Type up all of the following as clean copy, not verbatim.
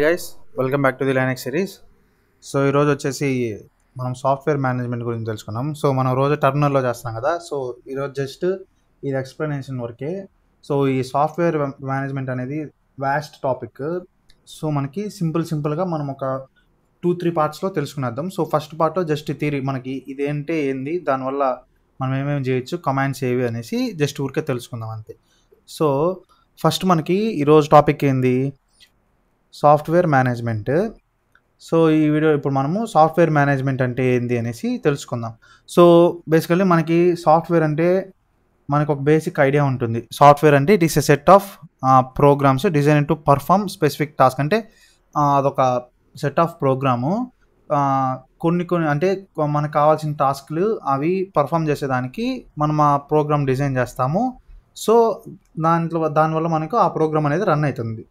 Guys, welcome back to the Linux series. So ఈరోజు వచ్చేసి మనం సాఫ్ట్వేర్ మేనేజ్మెంట్ గురించి తెలుసుకున్నాం. సో మనం రోజు టర్మినల్లో చేస్తున్నాం కదా. సో ఈరోజు జస్ట్ ఇది ఎక్స్ప్లెనేషన్ వరకే. సో ఈ సాఫ్ట్వేర్ మేనేజ్మెంట్ అనేది వాస్ట్ టాపిక్. సో మనకి సింపుల్గా మనం ఒక 2-3 పార్ట్స్లో తెలుసుకునేద్దాం. సో ఫస్ట్ పార్ట్లో జస్ట్ థియరీ, మనకి ఇదేంటే ఏంది, దానివల్ల మనం ఏమేమి చేయొచ్చు, కమాండ్స్ ఏవి అనేసి జస్ట్ ఊరికే తెలుసుకుందాం అంతే. సో ఫస్ట్ మనకి ఈరోజు టాపిక్ ఏంది, సాఫ్ట్వేర్ మేనేజ్మెంట్. సో ఈ వీడియో ఇప్పుడు మనము సాఫ్ట్వేర్ మేనేజ్మెంట్ అంటే ఏంది అనేసి తెలుసుకుందాం. సో బేసికల్లీ మనకి సాఫ్ట్వేర్ అంటే మనకు ఒక బేసిక్ ఐడియా ఉంటుంది. సాఫ్ట్వేర్ అంటే it is a set of programs design to perform specific task. అంటే అదొక సెట్ ఆఫ్ ప్రోగ్రాము, కొన్ని అంటే మనకు కావాల్సిన టాస్క్లు అవి పర్ఫామ్ చేసేదానికి మనం ఆ ప్రోగ్రామ్ డిజైన్ చేస్తాము. సో దానివల్ల మనకు ఆ ప్రోగ్రామ్ అనేది రన్ అవుతుంది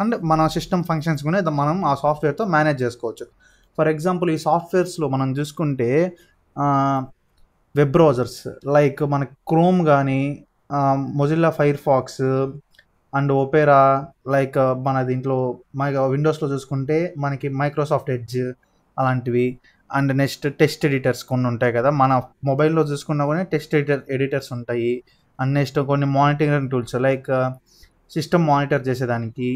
అండ్ మన సిస్టమ్ ఫంక్షన్స్ కూడా మనం ఆ సాఫ్ట్వేర్తో మేనేజ్ చేసుకోవచ్చు. ఫర్ ఎగ్జాంపుల్ ఈ సాఫ్ట్వేర్స్లో మనం చూసుకుంటే వెబ్ బ్రౌజర్స్ లైక్ మనకి క్రోమ్ కానీ, Mozilla fire pox and Opera, like మన దీంట్లో విండోస్లో చూసుకుంటే మనకి మైక్రోసాఫ్ట్ ఎడ్జ్ అలాంటివి. అండ్ నెక్స్ట్ టెస్ట్ ఎడిటర్స్ కొన్ని ఉంటాయి కదా, మన మొబైల్లో చూసుకున్నా కూడా టెస్ట్ ఎడిటర్స్ ఉంటాయి. అండ్ నెక్స్ట్ కొన్ని monitoring tools like system monitor చేసేదానికి.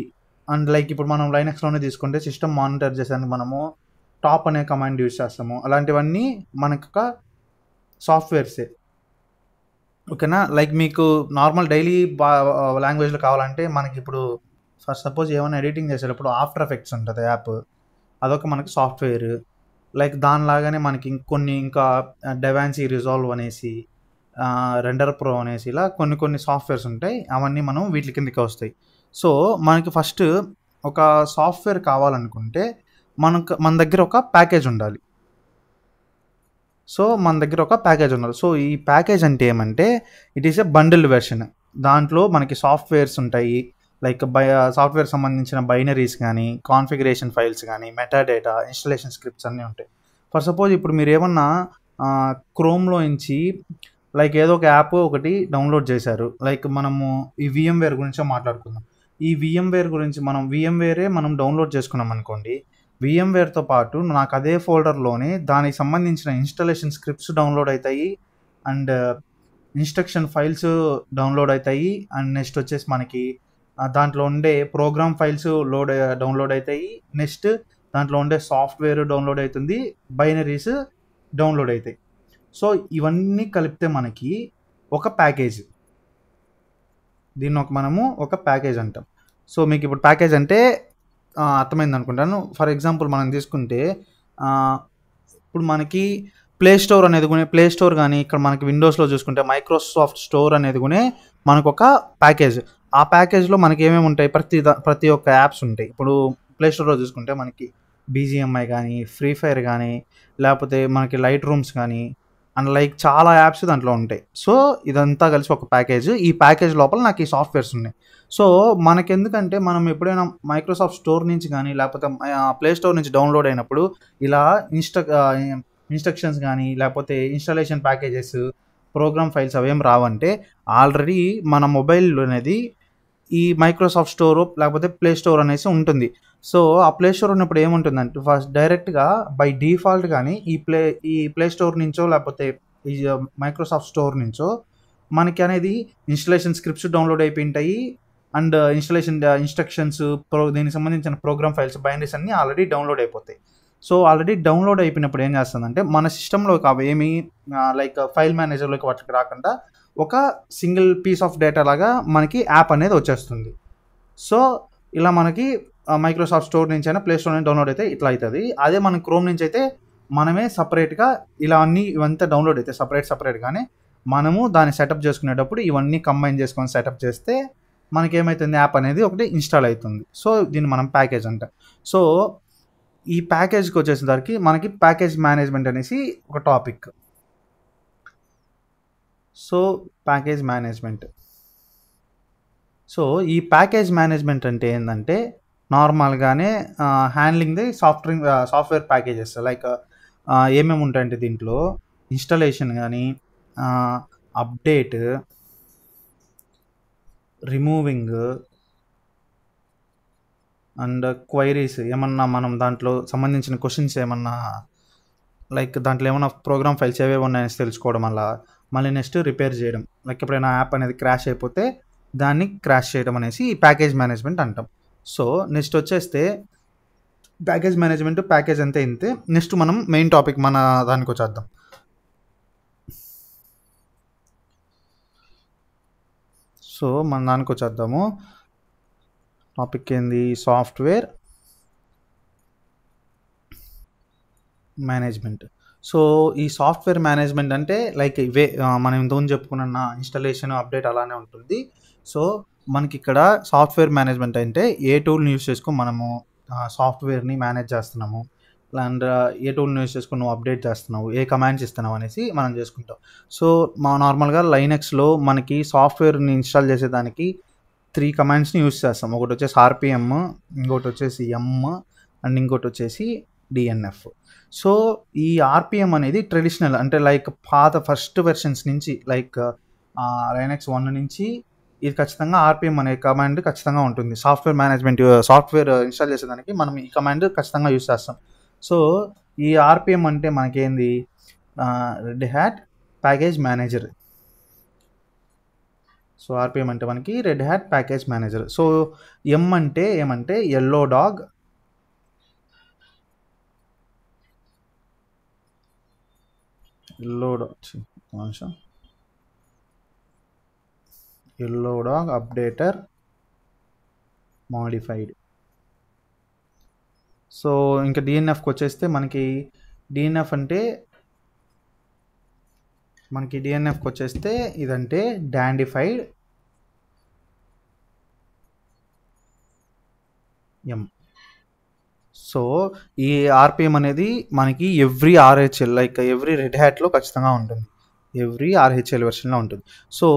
అండ్ లైక్ ఇప్పుడు మనం లైనక్స్లోనే తీసుకుంటే సిస్టమ్ మానిటర్ చేసేదానికి మనము టాప్ అనే కమాండ్ యూజ్ చేస్తాము. అలాంటివన్నీ మనకు సాఫ్ట్వేర్సే, ఓకేనా. లైక్ మీకు నార్మల్ డైలీ లాంగ్వేజ్లో కావాలంటే మనకి ఇప్పుడు ఫర్ సపోజ్ ఏమైనా ఎడిటింగ్ చేసేటప్పుడు ఆఫ్టర్ ఎఫెక్ట్స్ ఉంటుంది యాప్, అదొక మనకి సాఫ్ట్వేర్. లైక్ దానిలాగానే మనకి ఇంకా డెవాన్సీ రిజాల్వ్ అనేసి, రెండర్ ప్రో అనేసి ఇలా కొన్ని సాఫ్ట్వేర్స్ ఉంటాయి. అవన్నీ మనం వీటి కిందకి వస్తాయి. సో మనకి ఫస్ట్ ఒక సాఫ్ట్వేర్ కావాలనుకుంటే మన దగ్గర ఒక ప్యాకేజ్ ఉండాలి. సో ఈ ప్యాకేజ్ అంటే ఏమంటే it is a bundled version. దాంట్లో మనకి సాఫ్ట్వేర్స్ ఉంటాయి. లైక్ సాఫ్ట్వేర్ సంబంధించిన బైనరీస్ కానీ, కాన్ఫిగరేషన్ ఫైల్స్ కానీ, మెటాడేటా, ఇన్స్టలేషన్ స్క్రిప్ట్స్ అన్నీ ఉంటాయి. ఫర్ సపోజ్ ఇప్పుడు మీరు ఏమన్నా క్రోమ్లో నుంచి లైక్ ఏదో ఒక యాప్ ఒకటి డౌన్లోడ్ చేశారు. లైక్ మనము ఈ VMware గురించే మాట్లాడుకుందాం. ఈ VMware గురించి మనం డౌన్లోడ్ చేసుకున్నాం అనుకోండి. VMwareతో పాటు నాకు అదే ఫోల్డర్లోనే దానికి సంబంధించిన ఇన్స్టాలేషన్ స్క్రిప్ట్స్ డౌన్లోడ్ అవుతాయి అండ్ ఇన్స్ట్రక్షన్ ఫైల్స్ డౌన్లోడ్ అవుతాయి. అండ్ నెక్స్ట్ వచ్చేసి మనకి దాంట్లో ఉండే ప్రోగ్రామ్ ఫైల్స్ డౌన్లోడ్ అవుతాయి. నెక్స్ట్ దాంట్లో ఉండే సాఫ్ట్వేర్ డౌన్లోడ్ అవుతుంది, బైనరీస్ డౌన్లోడ్ అవుతాయి. సో ఇవన్నీ కలిపితే మనకి ఒక ప్యాకేజ్, దీన్ని మనము ఒక ప్యాకేజ్ అంటాం. సో మీకు ఇప్పుడు ప్యాకేజ్ అంటే అర్థమైంది అనుకుంటాను. ఫర్ ఎగ్జాంపుల్ మనం తీసుకుంటే ఇప్పుడు మనకి ప్లే స్టోర్ కానీ, ఇక్కడ మనకి విండోస్లో చూసుకుంటే మైక్రోసాఫ్ట్ స్టోర్ అనేది కూడా మనకు ఒక ప్యాకేజ్. ఆ ప్యాకేజ్లో మనకి ఏమేమి ఉంటాయి, ప్రతి ఒక్క యాప్స్ ఉంటాయి. ఇప్పుడు ప్లే స్టోర్లో చూసుకుంటే మనకి BGMI కానీ, ఫ్రీ ఫైర్ కానీ, లేకపోతే మనకి లైట్ రూమ్స్ కానీ అండ్ లైక్ చాలా యాప్స్ దాంట్లో ఉంటాయి. సో ఇదంతా కలిసి ఒక ప్యాకేజ్. ఈ ప్యాకేజ్ లోపల నాకు ఈ సాఫ్ట్వేర్స్ ఉన్నాయి. సో మనకెందుకంటే మనం ఎప్పుడైనా మైక్రోసాఫ్ట్ స్టోర్ నుంచి కానీ, లేకపోతే ప్లే స్టోర్ నుంచి డౌన్లోడ్ అయినప్పుడు ఇలా ఇన్స్ట్రక్షన్స్ కానీ, లేకపోతే ఇన్స్టాలేషన్ ప్యాకేజెస్, ప్రోగ్రామ్ ఫైల్స్ అవేం రావంటే ఆల్రెడీ మన మొబైల్ అనేది ఈ మైక్రోసాఫ్ట్ స్టోర్ లేకపోతే ప్లే స్టోర్ అనేసి ఉంటుంది. సో ఆ ప్లే స్టోర్ ఉన్నప్పుడు ఏముంటుందంటే ఫస్ట్ డైరెక్ట్గా బై డిఫాల్ట్ కానీ ఈ ప్లే స్టోర్ నుంచో లేకపోతే ఈ మైక్రోసాఫ్ట్ స్టోర్ నుంచో మనకి అనేది ఇన్స్టలేషన్ స్క్రిప్ట్స్ డౌన్లోడ్ అయిపోయింటాయి అండ్ ఇన్స్ట్రక్షన్స్, దీనికి సంబంధించిన ప్రోగ్రామ్ ఫైల్స్, బైనరీస్ అన్నీ ఆల్రెడీ డౌన్లోడ్ అయిపోతాయి. సో ఆల్రెడీ డౌన్లోడ్ అయిపోయినప్పుడు ఏం చేస్తుందంటే మన సిస్టంలోకి అవేమి లైక్ ఫైల్ మేనేజర్లోకి వాటికి రాకుండా ఒక సింగిల్ పీస్ ఆఫ్ డేటా లాగా మనకి యాప్ అనేది వచ్చేస్తుంది. సో ఇలా మనకి మైక్రోసాఫ్ట్ స్టోర్ నుంచి అయినా ప్లే స్టోర్ నుంచి డౌన్లోడ్ అయితే ఇట్లా అవుతుంది. అదే మన క్రోమ్ నుంచి అయితే మనమే సపరేట్గా ఇలా ఇవంతా డౌన్లోడ్ అయితే సపరేట్గానే మనము దాన్ని సెటప్ చేసుకునేటప్పుడు ఇవన్నీ కంబైన్ చేసుకొని సెటప్ చేస్తే మనకేమవుతుంది, యాప్ అనేది ఒకటి ఇన్స్టాల్ అవుతుంది. సో దీన్ని మనం ప్యాకేజ్ అంటాం. సో ఈ ప్యాకేజ్కి వచ్చేసరికి మనకి ప్యాకేజ్ మేనేజ్మెంట్ అనేసి ఒక topic. So package management. So ఈ ప్యాకేజ్ మేనేజ్మెంట్ అంటే ఏంటంటే నార్మల్గానే handling the software packages. Like ఏమేమి ఉంటాయంటే దీంట్లో ఇన్స్టాలేషన్ కానీ, అప్డేట్, రిమూవింగ్, అండ్ క్వైరీస్ ఏమన్నా మనం దాంట్లో సంబంధించిన క్వశ్చన్స్ ఏమన్నా లైక్ దాంట్లో ఏమన్నా ప్రోగ్రామ్ ఫైల్స్ ఏవేవి ఉన్నాయని తెలుసుకోవడం వల్ల మళ్ళీ నెక్స్ట్ రిపేర్ చేయడం, లైక్ ఎప్పుడైనా యాప్ అనేది క్రాష్ అయిపోతే దాన్ని క్రాష్ చేయడం అనేసి ఈ ప్యాకేజ్ మేనేజ్మెంట్ అంటాం. సో నెక్స్ట్ వచ్చేస్తే ప్యాకేజ్ మేనేజ్మెంట్ ప్యాకేజ్ అంతే ఇంతే. నెక్స్ట్ మనం మెయిన్ టాపిక్ మన దానికి వచ్చేద్దాం. సో మన దానికి వచ్చేద్దాము. టాపిక్ ఏంది? Software management. సో ఈ సాఫ్ట్వేర్ మేనేజ్మెంట్ అంటే లైక్ ఇవే మనం ఇంతకుముందు చెప్పుకున్న ఇన్స్టాలేషన్ అప్డేట్ అలానే ఉంటుంది. సో మనకి ఇక్కడ సాఫ్ట్వేర్ మేనేజ్మెంట్ అంటే ఏ టూల్ని యూస్ చేసుకొని మనము సాఫ్ట్వేర్ని మేనేజ్ చేస్తున్నాము, అండ్ ఏ టూల్ని యూస్ చేసుకొని నువ్వు అప్డేట్ చేస్తున్నావు, ఏ కమాండ్స్ ఇస్తున్నావు అనేసి మనం చేసుకుంటాం. సో మా నార్మల్గా లైనక్స్లో మనకి సాఫ్ట్వేర్ని ఇన్స్టాల్ చేసేదానికి 3 కమాండ్స్ని యూస్ చేస్తాం. ఒకటి వచ్చేసి ఆర్పిఎం, ఇంకోటి వచ్చేసి అండ్ ఇంకోటి వచ్చేసి డిఎన్ఎఫ్. సో ఈ ఆర్పిఎం అనేది ట్రెడిషనల్, అంటే లైక్ పాత ఫస్ట్ వెర్షన్స్ నుంచి లైక్ లైనక్స్ 1 నుంచి ఇది ఖచ్చితంగా ఆర్పిఎం అనే కమాండ్ ఖచ్చితంగా ఉంటుంది. సాఫ్ట్వేర్ మేనేజ్మెంట్ సాఫ్ట్వేర్ ఇన్స్టాల్ చేసేదానికి మనం ఈ కమాండ్ ఖచ్చితంగా యూస్ చేస్తాం. సో ఈ ఆర్పిఎం అంటే మనకేంది? Red Hat package manager. So RPM అంటే మనకి Red Hat package manager. So M అంటే ఏమంటే yellow dog, yellow dog updater modified. So ఇంకా డిఎన్ఎఫ్కి వచ్చేస్తే మనకి డిఎన్ఎఫ్కి వచ్చేస్తే ఇదంటే డాండిఫైడ్ ఎం. సో ఈ ఆర్పిఎం అనేది మనకి every RHL like every red హ్యాట్లో ఖచ్చితంగా ఉంటుంది, ఎవ్రీ ఆర్హెచ్ఎల్ వెర్షన్లో ఉంటుంది. సో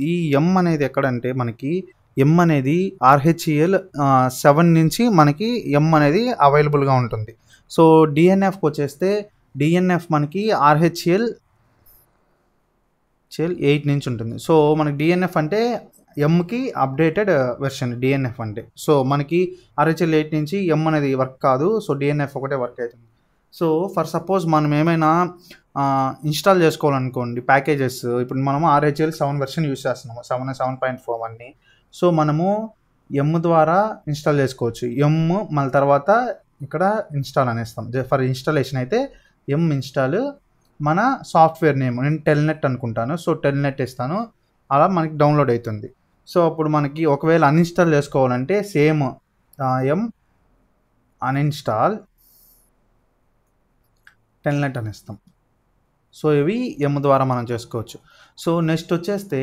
ఈ ఎం అనేది ఎక్కడంటే మనకి ఎం అనేది ఆర్హెచ్ఎల్ 7 నుంచి మనకి ఎం అనేది అవైలబుల్గా ఉంటుంది. సో డిఎన్ఎఫ్కి వచ్చేస్తే డిఎన్ఎఫ్ మనకి ఆర్హెచ్ఎల్ 8 నుంచి ఉంటుంది. సో మనకి డిఎన్ఎఫ్ అంటే ఎంకి అప్డేటెడ్ వెర్షన్ డిఎన్ఎఫ్ అంటే. సో మనకి ఆర్హెచ్ఎల్ 8 నుంచి ఎం అనేది వర్క్ కాదు, సో డిఎన్ఎఫ్ ఒకటే వర్క్ అవుతుంది. సో ఫర్ సపోజ్ మనం ఏమైనా ఇన్స్టాల్ చేసుకోవాలనుకోండి ప్యాకేజెస్, ఇప్పుడు మనము ఆర్హెచ్ఎల్ 7 వెర్షన్ యూస్ చేస్తున్నాము, 7.4 అన్ని. సో మనము ఎమ్ ద్వారా ఇన్స్టాల్ చేసుకోవచ్చు. మళ్ళీ తర్వాత ఇక్కడ ఇన్స్టాల్ అనేస్తాం. ఫర్ ఇన్స్టాలేషన్ అయితే ఎం ఇన్స్టాల్, మన సాఫ్ట్వేర్ నేమ్ నేను టెల్నెట్ అనుకుంటాను, సో టెల్నెట్ ఇస్తాను, అలా మనకి డౌన్లోడ్ అవుతుంది. సో అప్పుడు మనకి ఒకవేళ అన్ఇన్స్టాల్ చేసుకోవాలంటే సేమ్ ఎం అన్ఇన్స్టాల్ టెల్నెట్ అని ఇస్తాం. సో ఇవి ఎమ్ ద్వారా మనం చేసుకోవచ్చు. సో నెక్స్ట్ వచ్చేస్తే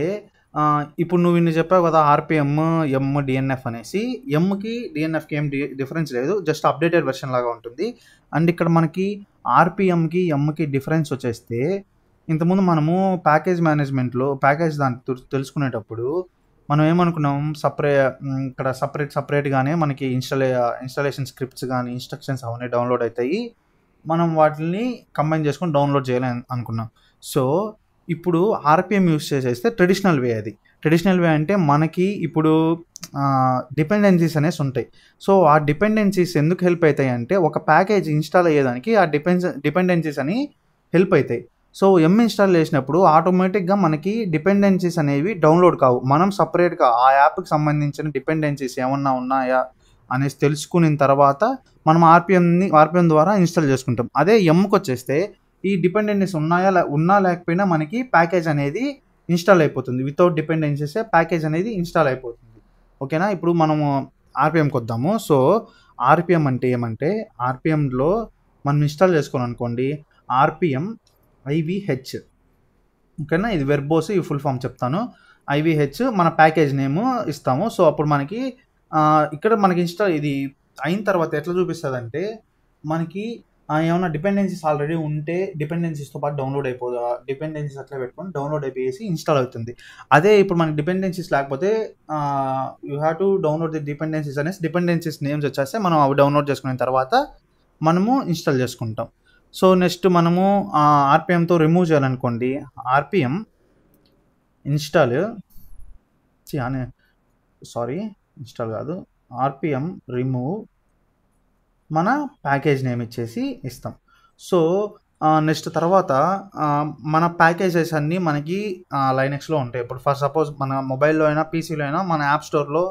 ఇప్పుడు నువ్వు ఇన్ని చెప్పావు కదా, ఆర్పిఎం, ఎమ్, డిఎన్ఎఫ్ అనేసి. ఎమ్కి డిఎన్ఎఫ్కి ఏం డిఫరెన్స్ లేదు, జస్ట్ అప్డేటెడ్ వెర్షన్ లాగా ఉంటుంది. అండ్ ఇక్కడ మనకి ఆర్పిఎంకి ఎమ్కి డిఫరెన్స్ వచ్చేస్తే, ఇంతకుముందు మనము ప్యాకేజ్ మేనేజ్మెంట్లో ప్యాకేజ్ దాన్ని తెలుసుకునేటప్పుడు మనం ఏమనుకున్నాం, ఇక్కడ సపరేట్గానే మనకి ఇన్స్టాలేషన్ స్క్రిప్ట్స్ కానీ ఇన్స్ట్రక్షన్స్ అవన్నీ డౌన్లోడ్ అవుతాయి, మనం వాటిని కంబైన్ చేసుకొని డౌన్లోడ్ చేయాలని అనుకున్నాం. సో ఇప్పుడు ఆర్పిఎం యూస్ చేసేస్తే ట్రెడిషనల్ వే. అది ట్రెడిషనల్ వే అంటే మనకి ఇప్పుడు డిపెండెన్సీస్ అనేసి ఉంటాయి. సో ఆ డిపెండెన్సీస్ ఎందుకు హెల్ప్ అవుతాయి అంటే, ఒక ప్యాకేజ్ ఇన్స్టాల్ అయ్యేదానికి ఆ డిపెండెన్సీస్ అని హెల్ప్ అవుతాయి. సో ఎమ్ ఇన్స్టాల్ చేసినప్పుడు ఆటోమేటిక్గా మనకి డిపెండెన్సీస్ అనేవి డౌన్లోడ్ కావు. మనం సపరేట్గా ఆ యాప్కి సంబంధించిన డిపెండెన్సీస్ ఏమన్నా ఉన్నాయా అనేసి తెలుసుకున్న తర్వాత మనం ఆర్పిఎం ద్వారా ఇన్స్టాల్ చేసుకుంటాం. అదే ఎమ్కి వచ్చేస్తే ఈ డిపెండెన్సీస్ ఉన్నా లేకపోయినా మనకి ప్యాకేజ్ అనేది ఇన్స్టాల్ అయిపోతుంది. వితౌట్ డిపెండెన్సీసే ప్యాకేజ్ అనేది ఇన్స్టాల్ అయిపోతుంది. ఓకేనా? ఇప్పుడు మనము ఆర్పిఎంకి వద్దాము. సో ఆర్పిఎం అంటే ఏమంటే, ఆర్పిఎంలో మనం ఇన్స్టాల్ చేసుకోవాలనుకోండి, ఆర్పిఎం ఐవిహెచ్. ఓకేనా? ఇది వెర్బోస్, ఈ ఫుల్ ఫామ్ చెప్తాను. ఐవిహెచ్ మన ప్యాకేజ్ నేమ్ ఇస్తాము. సో అప్పుడు మనకి ఇక్కడ మనకి ఇది అయిన తర్వాత ఎట్లా చూపిస్తుంది అంటే, మనకి ఏమైనా డిపెండెన్సీస్ ఆల్రెడీ ఉంటే డిపెండెన్సీస్తో పాటు డౌన్లోడ్ అయిపోదా, డిపెండెన్సీస్ అట్లా పెట్టుకొని డౌన్లోడ్ అయిపోయేసి ఇన్స్టాల్ అవుతుంది. అదే ఇప్పుడు మనకి డిపెండెన్సీస్ లేకపోతే you have to download the dependencies అనేసి డిపెండెన్సీస్ నేమ్స్ వచ్చేస్తే మనం అవి డౌన్లోడ్ చేసుకున్న తర్వాత మనము ఇన్స్టాల్ చేసుకుంటాం. సో నెక్స్ట్ మనము ఆర్పిఎంతో రిమూవ్ చేయాలనుకోండి, ఆర్పిఎం ఇన్స్టాల్ ఇన్స్టాల్ కాదు, ఆర్పిఎం రిమూవ్ మన ప్యాకేజ్ నేమ్ ఇచ్చేసి ఇస్తాం. సో నెక్స్ట్ తర్వాత మన ప్యాకేజెస్ అన్నీ మనకి లైనక్స్లో ఉంటాయి. ఇప్పుడు ఫర్ సపోజ్ మన మొబైల్లో అయినా పీసీలో అయినా మన యాప్ స్టోర్లో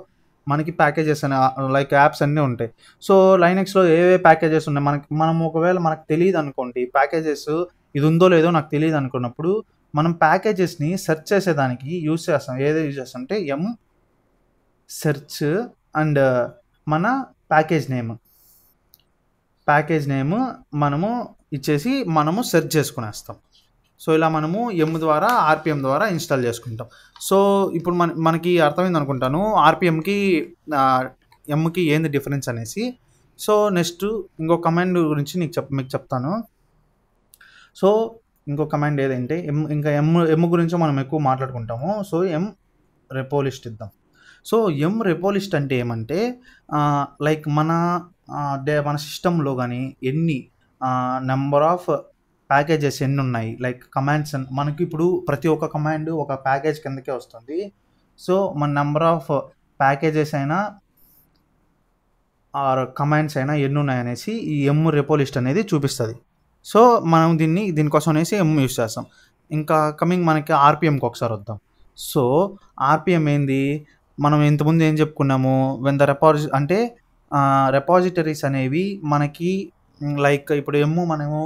మనకి ప్యాకేజెస్ అనే లైక్ యాప్స్ అన్నీ ఉంటాయి. సో లైనక్స్లో ఏ ప్యాకేజెస్ ఉన్నాయి మనం ఒకవేళ మనకు తెలియదు అనుకోండి, ప్యాకేజెస్ ఇది ఉందో లేదో నాకు తెలియదు అనుకున్నప్పుడు మనం ప్యాకేజెస్ని సెర్చ్ చేసేదానికి యూజ్ చేస్తాం. ఏదో యూజ్ చేస్తాం అంటే సెర్చ్ అండ్ మన ప్యాకేజ్ నేమ్ మనము ఇచ్చేసి మనము సెర్చ్ చేసుకునేస్తాం. సో ఇలా మనము ద్వారా ఆర్పిఎం ద్వారా ఇన్స్టాల్ చేసుకుంటాం. సో ఇప్పుడు మనకి అర్థమైంది అనుకుంటాను ఆర్పిఎంకి ఎమ్కి ఏంది డిఫరెన్స్ అనేసి. సో నెక్స్ట్ ఇంకో కమాండ్ గురించి మీకు చెప్తాను. సో ఇంకో కమాండ్ ఏదంటే ఎమ్ గురించి మనం ఎక్కువ మాట్లాడుకుంటాము. సో రెపో లిస్ట్ ఇద్దాం. సో రెపో లిస్ట్ అంటే ఏమంటే లైక్ మన సిస్టంలో కానీ ఎన్ని నెంబర్ ఆఫ్ ప్యాకేజెస్ ఎన్ని ఉన్నాయి, లైక్ కమాండ్స్ మనకి ఇప్పుడు ప్రతి ఒక్క కమాండ్ ఒక ప్యాకేజ్ కిందకే వస్తుంది. సో మన నెంబర్ ఆఫ్ ప్యాకేజెస్ అయినా ఆర్ కమాండ్స్ అయినా ఎన్ని ఉన్నాయనేసి ఈ రెపో లిస్ట్ అనేది చూపిస్తుంది. సో మనం దీనికోసం అనేసి యూస్ చేస్తాం. ఇంకా కమింగ్ మనకి ఆర్పిఎంకి ఒకసారి వద్దాం. సో ఆర్పిఎం ఏంది, మనం ఇంతకుముందు ఏం చెప్పుకున్నాము, వెన్ ద అంటే రెపాజిటరీస్ అనేవి మనకి లైక్ ఇప్పుడు మనము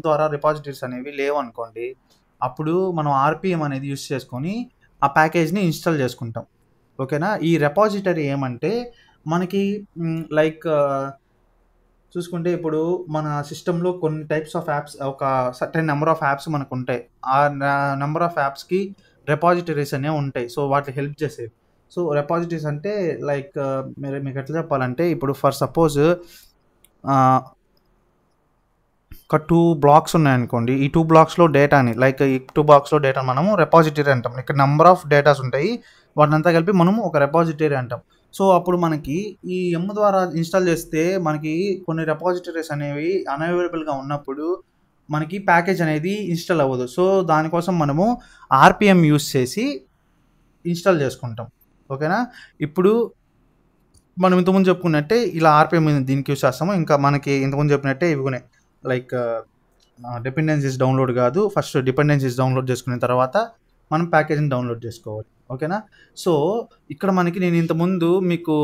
ద్వారా రిపాజిటరీస్ అనేవి లేవు అనుకోండి, అప్పుడు మనం ఆర్పిఎం అనేది యూస్ చేసుకొని ఆ ప్యాకేజ్ని ఇన్స్టాల్ చేసుకుంటాం. ఓకేనా. ఈ రెపాజిటరీ ఏమంటే మనకి లైక్ చూసుకుంటే ఇప్పుడు మన సిస్టంలో కొన్ని టైప్స్ ఆఫ్ యాప్స్, ఒక సర్టెన్ నెంబర్ ఆఫ్ యాప్స్ మనకు ఉంటాయి. ఆ నెంబర్ ఆఫ్ యాప్స్కి రెపాజిటరీస్ అనేవి ఉంటాయి. సో వాటికి హెల్ప్ చేసేవి. సో రెపాజిటరీస్ అంటే లైక్ మీకు ఎట్లా చెప్పాలంటే, ఇప్పుడు ఫర్ సపోజ్ ఒక 2 బ్లాక్స్ ఉన్నాయనుకోండి, ఈ 2 బ్లాక్స్లో డేటాని లైక్ ఈ 2 బ్లాక్స్లో డేటా మనము రెపాజిటరీ అంటాం. ఇక్కడ నెంబర్ ఆఫ్ డేటాస్ ఉంటాయి, వాటినంతా కలిపి మనము ఒక రెపాజిటరీ అంటాం. సో అప్పుడు మనకి ఈ ద్వారా ఇన్స్టాల్ చేస్తే మనకి కొన్ని రెపాజిటరీస్ అనేవి అన్అవైలబుల్గా ఉన్నప్పుడు మనకి ప్యాకేజ్ అనేది ఇన్స్టాల్ అవ్వదు. సో దానికోసం మనము ఆర్పిఎం యూస్ చేసి ఇన్స్టాల్ చేసుకుంటాం. ఓకేనా. ఇప్పుడు మనం ఇంతకుముందు చెప్పుకున్నట్టే ఇలా ఆర్పిఎం దీనికి యూస్ చేస్తాము. ఇంకా మనకి ఇంతకుముందు చెప్పినట్టే ఇవిగునే లైక్ డిపెండెన్సీస్ డౌన్లోడ్ కాదు, ఫస్ట్ డిపెండెన్సీస్ డౌన్లోడ్ చేసుకున్న తర్వాత మనం ప్యాకేజ్ని డౌన్లోడ్ చేసుకోవాలి. ఓకేనా. సో ఇక్కడ మనకి నేను ఇంతకుముందు మీకు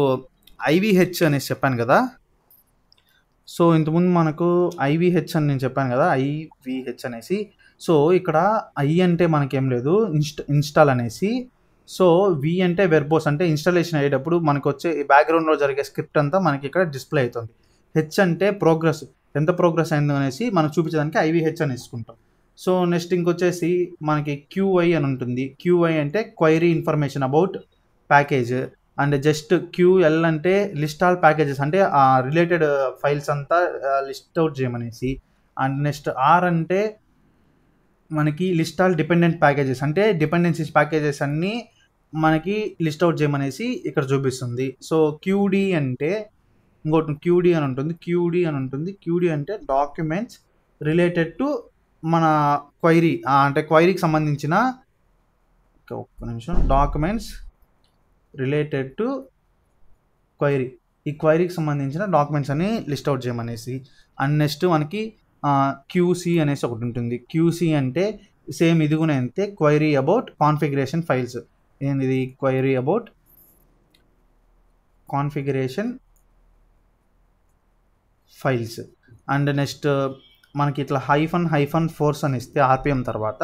ఐవిహెచ్ అనేసి చెప్పాను కదా. సో ఇంతకుముందు మనకు ఐవిహెచ్ అని నేను చెప్పాను కదా, ఐవిహెచ్ అనేసి. సో ఇక్కడ ఐ అంటే మనకేం లేదు, ఇన్స్టాల్ అనేసి. సో వి అంటే వెర్బోస్, అంటే ఇన్స్టాలేషన్ అయ్యేటప్పుడు మనకు వచ్చే బ్యాక్గ్రౌండ్లో జరిగే స్క్రిప్ట్ అంతా మనకి ఇక్కడ డిస్ప్లే అవుతుంది. హెచ్ అంటే ప్రోగ్రెస్, ఎంత ప్రోగ్రెస్ అయిందో అనేసి మనకు చూపించడానికి ఐవిహెచ్ అని వేసుకుంటాం. సో నెక్స్ట్ ఇంకొచ్చేసి మనకి క్యూఐ అని ఉంటుంది. క్యూఐ అంటే query information about package. And just QL అంటే లిస్ట్ ఆల్ ప్యాకేజెస్, అంటే ఆ రిలేటెడ్ ఫైల్స్ అంతా లిస్ట్ అవుట్ చేయమనేసి. అండ్ నెక్స్ట్ ఆర్ అంటే మనకి లిస్ట్ ఆల్ డిపెండెంట్ ప్యాకేజెస్, అంటే డిపెండెన్సీస్ ప్యాకేజెస్ అన్నీ మనకి లిస్ట్ అవుట్ చేయమనేసి ఇక్కడ చూపిస్తుంది. సో క్యూడి అంటే ఇంకోటి క్యూడి అని ఉంటుంది. క్యూడి అంటే డాక్యుమెంట్స్ రిలేటెడ్ టు మన క్వైరీ, అంటే క్వైరీకి సంబంధించిన ఒక్క నిమిషం, డాక్యుమెంట్స్ రిలేటెడ్ టు క్వైరీ, ఈ క్వైరీకి సంబంధించిన డాక్యుమెంట్స్ అని లిస్ట్ అవుట్ చేయమనేసి. అండ్ నెక్స్ట్ మనకి క్యూసీ అనేసి ఒకటి ఉంటుంది. క్యూసీ అంటే సేమ్ ఇది కూడా అంతే, క్వైరీ అబౌట్ కాన్ఫిగరేషన్ ఫైల్స్. ఏంది query about configuration files. And next మనకి ఇట్లా హైఫన్ ఫోర్స్ అని ఇస్తే ఆర్పిఎం తర్వాత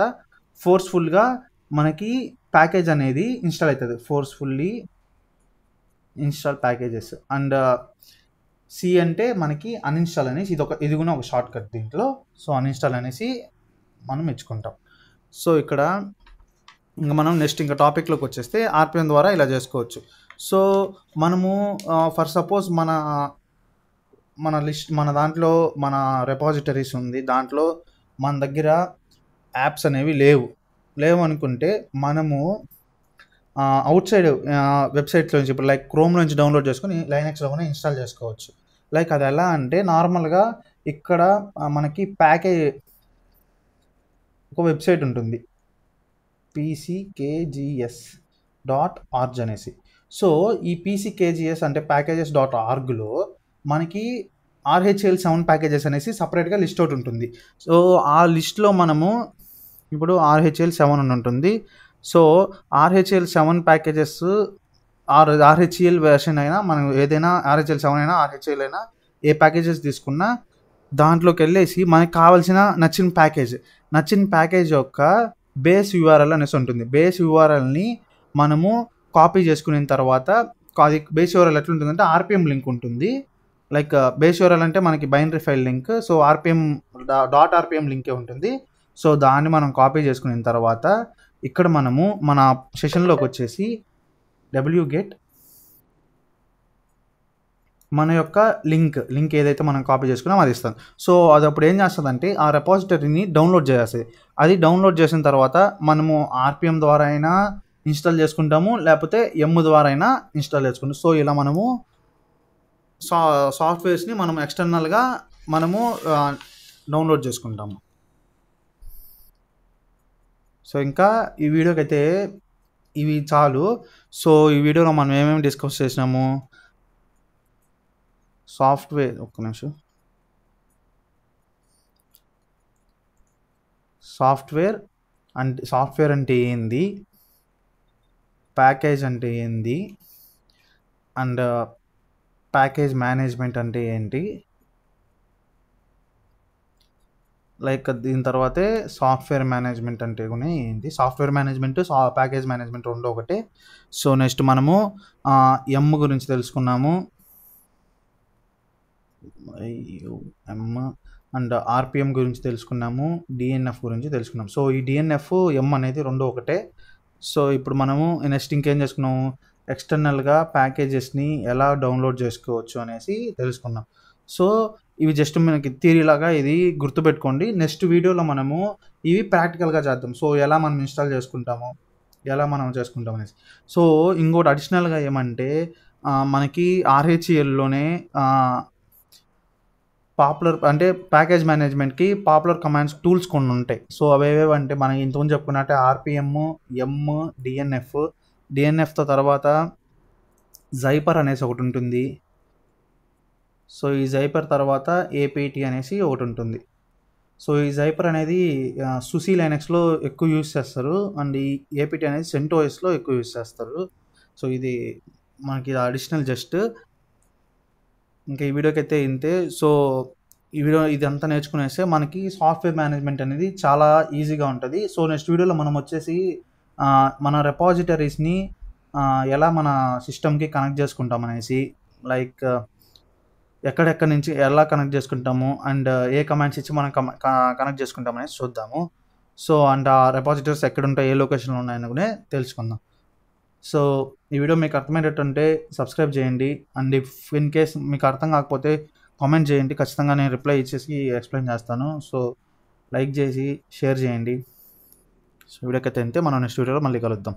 ఫోర్స్ఫుల్గా మనకి ప్యాకేజ్ అనేది ఇన్స్టాల్ అవుతుంది. Forcefully install packages. And C అంటే మనకి అన్ఇన్స్టాల్ అనేసి, ఇది కూడా ఒక షార్ట్ కట్ దీంట్లో. సో అన్ఇన్స్టాల్ అనేసి మనం ఇచ్చుకుంటాం. సో ఇక్కడ ఇంకా మనం నెక్స్ట్ ఇంకా టాపిక్లోకి వచ్చేస్తే ఆర్పిఎం ద్వారా ఇలా చేసుకోవచ్చు. సో మనము ఫర్ సపోజ్ మన దాంట్లో మన రెపాజిటరీస్ ఉంది, దాంట్లో మన దగ్గర యాప్స్ అనేవి లేవు అనుకుంటే మనము అవుట్ సైడ్ వెబ్సైట్లో నుంచి, ఇప్పుడు లైక్ క్రోమ్ నుంచి డౌన్లోడ్ చేసుకుని లైనక్స్లోనే ఇన్స్టాల్ చేసుకోవచ్చు. లైక్ అది ఎలా అంటే నార్మల్గా ఇక్కడ మనకి ప్యాకేజ్ ఒక వెబ్సైట్ ఉంటుంది, pckgs.org అనేసి. సో ఈ pckgs అంటే packages.orgలో మనకి RHEL 7 ప్యాకేజెస్ అనేసి సపరేట్గా లిస్ట్ అవుట్ ఉంటుంది. సో ఆ లిస్ట్లో మనము ఇప్పుడు RHEL 7 అని ఉంటుంది. So RHEL 7 packages RHEL version అయినా మనం ఏదైనా RHEL 7 అయినా RHEL అయినా ఏ ప్యాకేజెస్ తీసుకున్నా దాంట్లోకి వెళ్ళేసి మనకి కావాల్సిన నచ్చిన ప్యాకేజ్ యొక్క బేస్ యూఆర్ఎల్ అనేసి ఉంటుంది. బేస్ యూఆర్ఎల్ని మనము కాపీ చేసుకున్న తర్వాత అది బేస్ యూఆర్ఎల్ ఎట్లుంటుందంటే ఆర్పిఎం లింక్ ఉంటుంది. లైక్ బేస్ యూఆర్ఎల్ అంటే మనకి binary file link. So dot RPM లింకే ఉంటుంది. సో దాన్ని మనం కాపీ చేసుకున్న తర్వాత ఇక్కడ మనము మన సెషన్లోకి వచ్చేసి wget మన యొక్క లింక్ ఏదైతే మనం కాపీ చేసుకున్నామో అది ఇస్తాం. సో అది అప్పుడు ఏం చేస్తుందంటే ఆ రెపాజిటరీని డౌన్లోడ్ చేసేది. అది డౌన్లోడ్ చేసిన తర్వాత మనము ఆర్పిఎం ద్వారా అయినా ఇన్స్టాల్ చేసుకుంటాము, లేకపోతే ద్వారా అయినా ఇన్స్టాల్ చేసుకుంటాం. సో ఇలా మనము సాఫ్ట్వేర్స్ని మనం ఎక్స్టర్నల్గా మనము డౌన్లోడ్ చేసుకుంటాము. సో ఇంకా ఈ వీడియోకి అయితే ఇవి చాలు. సో ఈ వీడియోలో మనం ఏమేమి డిస్కస్ చేసినాము, సాఫ్ట్వేర్ అంటే ఏంది, ప్యాకేజ్ అంటే ఏంది, అండ్ ప్యాకేజ్ మేనేజ్మెంట్ అంటే ఏంటి, లైక్ దీని తర్వాతే సాఫ్ట్వేర్ మేనేజ్మెంట్ అంటే కూడా ఏంటి. సాఫ్ట్వేర్ మేనేజ్మెంట్ ప్యాకేజ్ మేనేజ్మెంట్ రెండు ఒకటే. సో నెక్స్ట్ మనము గురించి తెలుసుకున్నాము, అండ్ ఆర్పిఎం గురించి తెలుసుకున్నాము, డిఎన్ఎఫ్ గురించి తెలుసుకున్నాము. సో ఈ డిఎన్ఎఫ్ అనేది రెండు ఒకటే. సో ఇప్పుడు మనము నెక్స్ట్ ఇంకేం చేసుకున్నాము, ఎక్స్టర్నల్గా ప్యాకేజెస్ని ఎలా డౌన్లోడ్ చేసుకోవచ్చు అనేసి తెలుసుకున్నాం. సో ఇవి జస్ట్ మనకి థియరీ లాగా ఇది గుర్తుపెట్టుకోండి. నెక్స్ట్ వీడియోలో మనము ఇవి ప్రాక్టికల్గా చేద్దాం. సో ఎలా మనం ఇన్స్టాల్ చేసుకుంటాము, ఎలా మనం చేసుకుంటాం అనేసి. సో ఇంకోటి అడిషనల్గా ఏమంటే మనకి RHELలోనే పాపులర్ అంటే ప్యాకేజ్ మేనేజ్మెంట్కి పాపులర్ కమాండ్స్ టూల్స్ కొన్ని ఉంటాయి. సో అవేవేవంటే మనం ఇంతకుముందు చెప్పుకున్నట్టే ఆర్పిఎం, డిఎన్ఎఫ్తో తర్వాత జైపర్ అనేసి ఒకటి ఉంటుంది. సో ఈ జైపర్ తర్వాత ఏపీటీ అనేసి ఒకటి ఉంటుంది. సో ఈ జైపర్ అనేది సుసి లైనక్స్లో ఎక్కువ యూజ్ చేస్తారు, అండ్ ఈ ఏపీటీ అనేది సెంటోఎస్లో ఎక్కువ యూజ్ చేస్తారు. సో ఇది మనకి అడిషనల్ జస్ట్ ఇంకా ఈ వీడియోకి అయితే ఇంతే. సో ఈ వీడియో ఇదంతా నేర్చుకునేస్తే మనకి సాఫ్ట్వేర్ మేనేజ్మెంట్ అనేది చాలా ఈజీగా ఉంటుంది. సో నెక్స్ట్ వీడియోలో మనం వచ్చేసి మన రెపాజిటరీస్ని ఎలా మన సిస్టమ్కి కనెక్ట్ చేసుకుంటాం అనేసి, లైక్ ఎక్కడెక్కడి నుంచి ఎలా కనెక్ట్ చేసుకుంటాము, అండ్ ఏ కమాండ్స్ ఇచ్చి మనం కనెక్ట్ చేసుకుంటాం అనేసి చూద్దాము. సో అండ్ ఆ రెపాజిటరీస్ ఎక్కడ ఉంటాయి, ఏ లొకేషన్లో ఉన్నాయని కూడా తెలుసుకుందాం. సో ఈ వీడియో మీకు అర్థమయ్యేటట్టుంటే సబ్స్క్రైబ్ చేయండి, అండ్ ఇఫ్ ఇన్ కేస్ మీకు అర్థం కాకపోతే కామెంట్ చేయండి, ఖచ్చితంగా నేను రిప్లై ఇచ్చేసి ఎక్స్ప్లెయిన్ చేస్తాను. సో లైక్ చేసి షేర్ చేయండి. సో వీడియోకి అయితే అంతే, మనం నెక్స్ట్ వీడియోలో మళ్ళీ కలుద్దాం.